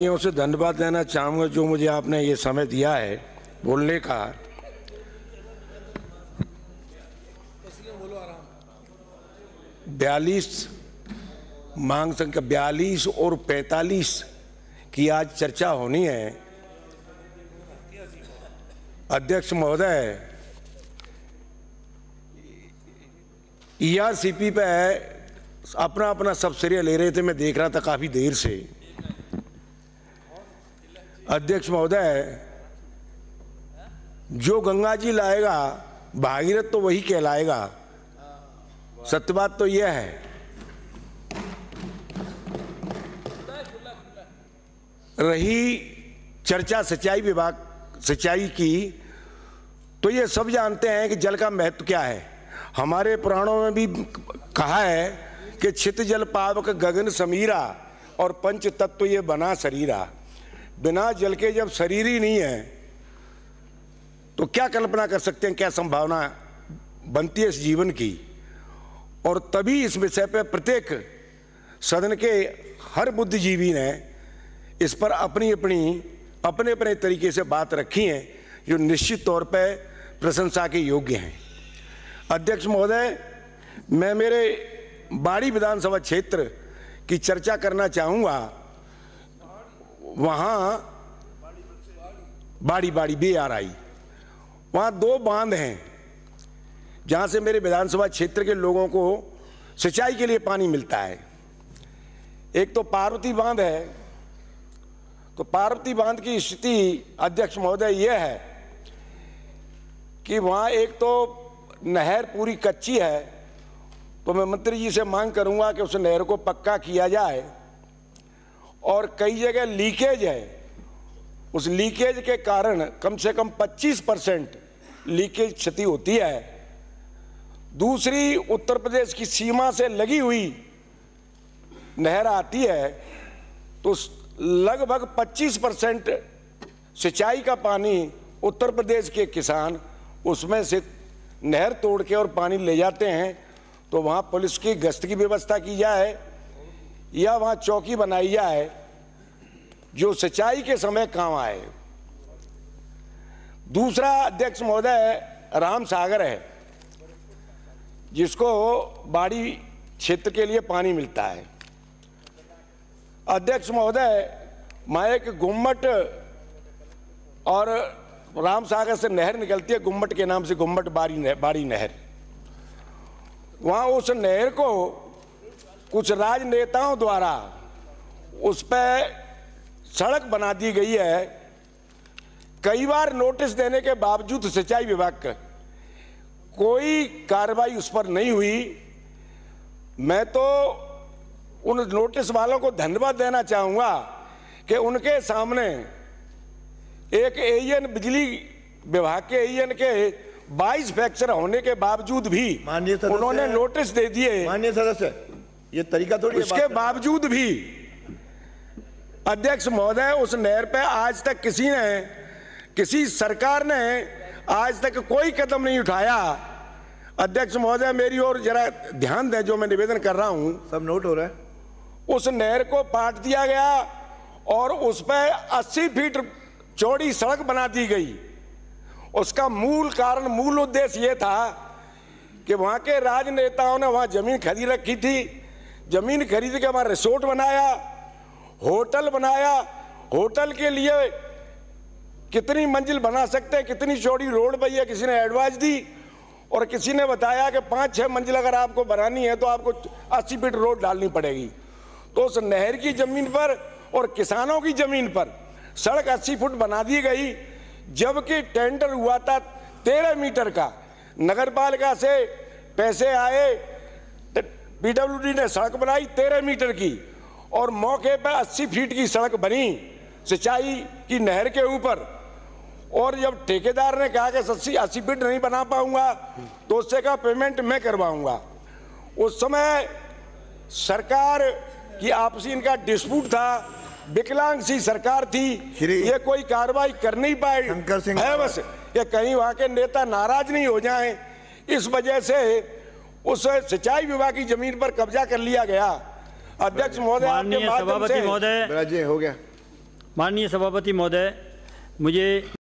से धन्यवाद देना चाहूँगा जो मुझे आपने ये समय दिया है बोलने का। 42 मांग संख्या 42 और 45 की आज चर्चा होनी है। अध्यक्ष महोदय, ईआरसीपी पे अपना अपना सब श्रेय ले रहे थे, मैं देख रहा था काफी देर से। अध्यक्ष महोदय, जो गंगा जी लाएगा भागीरथ तो वही कहलाएगा। सत्य बात तो यह है। रही चर्चा सिंचाई की, तो ये सब जानते हैं कि जल का महत्व क्या है। हमारे पुराणों में भी कहा है कि छित जल पावक गगन समीरा और पंच तत्व ये बना शरीरा। बिना जल के जब शरीर ही नहीं है तो क्या कल्पना कर सकते हैं, क्या संभावना बनती है इस जीवन की। और तभी इस विषय पर प्रत्येक सदन के हर बुद्धिजीवी ने इस पर अपने अपने तरीके से बात रखी है, जो निश्चित तौर पर प्रशंसा के योग्य हैं। अध्यक्ष महोदय, मैं मेरे बाड़ी विधानसभा क्षेत्र की चर्चा करना चाहूँगा। वहाँ बाड़ी BRI, वहाँ 2 बांध हैं जहाँ से मेरे विधानसभा क्षेत्र के लोगों को सिंचाई के लिए पानी मिलता है। एक तो पार्वती बांध है। तो पार्वती बांध की स्थिति अध्यक्ष महोदय यह है कि वहाँ एक तो नहर पूरी कच्ची है, तो मैं मंत्री जी से मांग करूँगा कि उस नहर को पक्का किया जाए। और कई जगह लीकेज है, उस लीकेज के कारण कम से कम 25% लीकेज क्षति होती है। दूसरी, उत्तर प्रदेश की सीमा से लगी हुई नहर आती है, तो लगभग 25% सिंचाई का पानी उत्तर प्रदेश के किसान उसमें से नहर तोड़ के और पानी ले जाते हैं। तो वहाँ पुलिस की गश्त की व्यवस्था की जाए या वहाँ चौकी बनाई जाए जो सिंचाई के समय काम आए। दूसरा अध्यक्ष महोदय, राम सागर है, जिसको बाड़ी क्षेत्र के लिए पानी मिलता है। अध्यक्ष महोदय, वहाँ एक गुम्मट और राम सागर से नहर निकलती है, गुम्मट के नाम से, गुम्मट बाड़ी नहर। वहाँ उस नहर को कुछ राजनेताओं द्वारा उस पर सड़क बना दी गई है। कई बार नोटिस देने के बावजूद सिंचाई विभाग का कोई कार्रवाई उस पर नहीं हुई। मैं तो उन नोटिस वालों को धन्यवाद देना चाहूँगा कि उनके सामने एक एईएन, बिजली विभाग के एईएन के 22 फ्रैक्चर होने के बावजूद भी उन्होंने नोटिस दे दिए। माननीय सदस्य, ये तरीका थोड़ी, उसके बावजूद भी अध्यक्ष महोदय उस नहर पे आज तक किसी सरकार ने आज तक कोई कदम नहीं उठाया। अध्यक्ष महोदय, मेरी ओर जरा ध्यान दें, जो मैं निवेदन कर रहा हूं। सब नोट हो रहा है। उस नहर को पाट दिया गया और उस पर 80 फीट चौड़ी सड़क बना दी गई। उसका मूल उद्देश्य यह था कि वहां के राजनेताओं ने वहां जमीन खरीद रखी थी। जमीन खरीद के वहां रिसोर्ट बनाया, होटल बनाया। होटल के लिए कितनी मंजिल बना सकते हैं, कितनी चौड़ी रोड बनी है, किसी ने एडवाइस दी और किसी ने बताया कि 5-6 मंजिल अगर आपको बनानी है तो आपको 80 फीट रोड डालनी पड़ेगी। तो उस नहर की जमीन पर और किसानों की जमीन पर सड़क 80 फुट बना दी गई, जबकि टेंडर हुआ था 13 मीटर का। नगर पालिका से पैसे आए, PWD ने सड़क बनाई 13 मीटर की और मौके पर 80 फीट की सड़क बनी सिंचाई की नहर के ऊपर। और जब ठेकेदार ने कहा कि 80 फीट नहीं बना पाऊंगा, तो उससे कहा पेमेंट मैं करवाऊंगा। उस समय सरकार की आपसी इनका डिस्प्यूट था, विकलांग सी सरकार थी, ये कोई कार्रवाई कर नहीं पाए है। बस ये कहीं वहां के नेता नाराज नहीं हो जाएं, इस वजह से उस सिंचाई विभाग की जमीन पर कब्जा कर लिया गया। अध्यक्ष महोदय, आपके माध्यम से हो गया। माननीय सभापति महोदय, मुझे